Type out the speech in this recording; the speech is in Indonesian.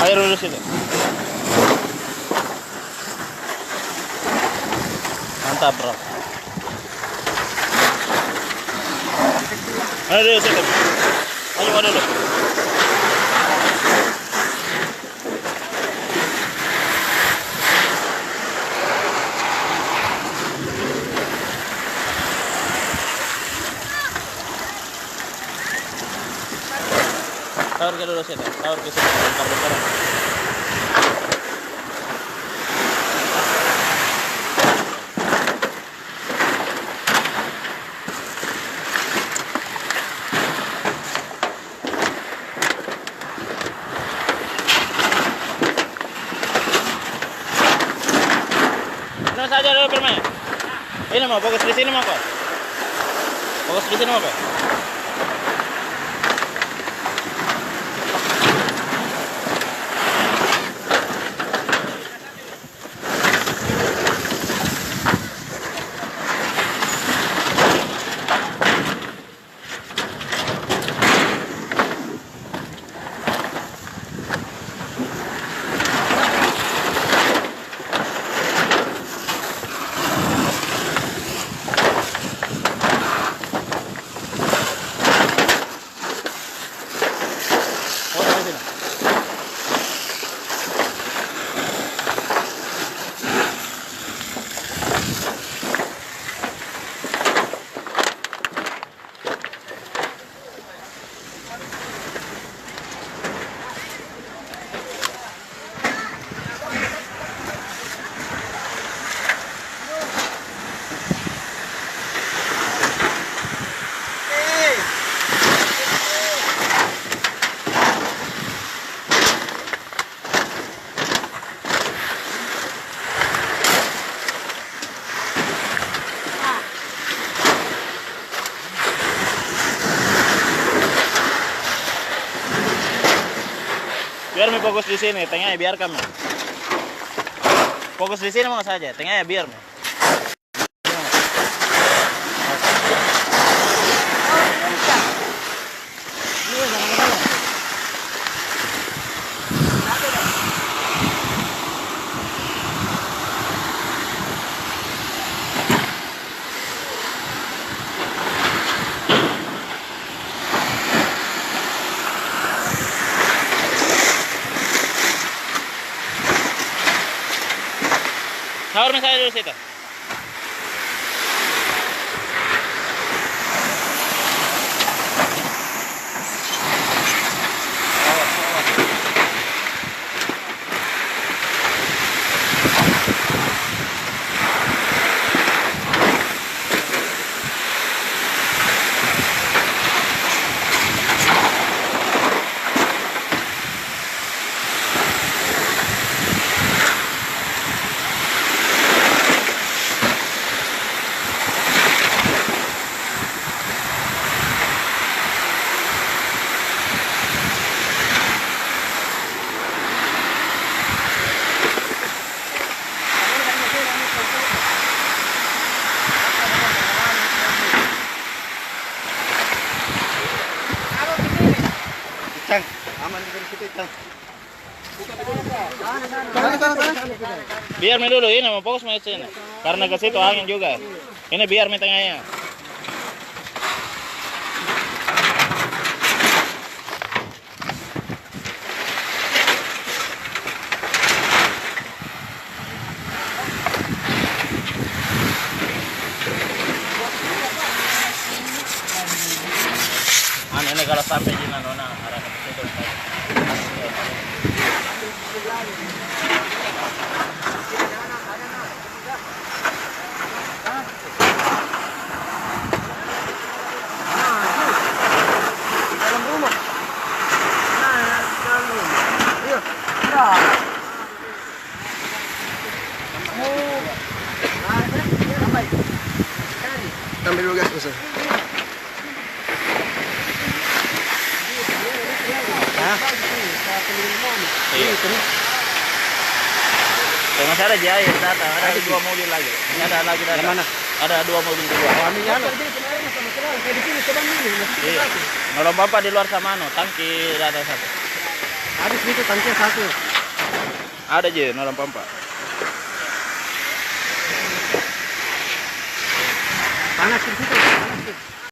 Air dulu situ. Mantap, bro. Ayo dulu situ. Ayo dulu. Tawar ke dulu situ. Tawar ke situ. Bentar-bentar. Mana saja dulu bermain. Ini mau fokus di sini mau kok. Fokus di sini mau kok. Biar mi fokus di sini, tengahnya biarkan mi. Fokus di sini mau saja, tengahnya biar mi. Tawar mi saya dulu situ. Aman dari situ, Cang. Biar mi dulu ini mau fokus mi sini. Karena ke situ angin juga. Ini biar mi tengahnya. Ini kalau sampai di Nona arah ke situ. Ambil dulu gas, Bos. Iya. Masih ada jaya datang, ada dua mobil lagi. Ini ada lagi datang. Mana? Ada dua mobil di luar. Iya. Nolong bapak di luar sama tangki ada satu. Habis itu tangknya satu. Ada aja 084. Panas di situ, panas.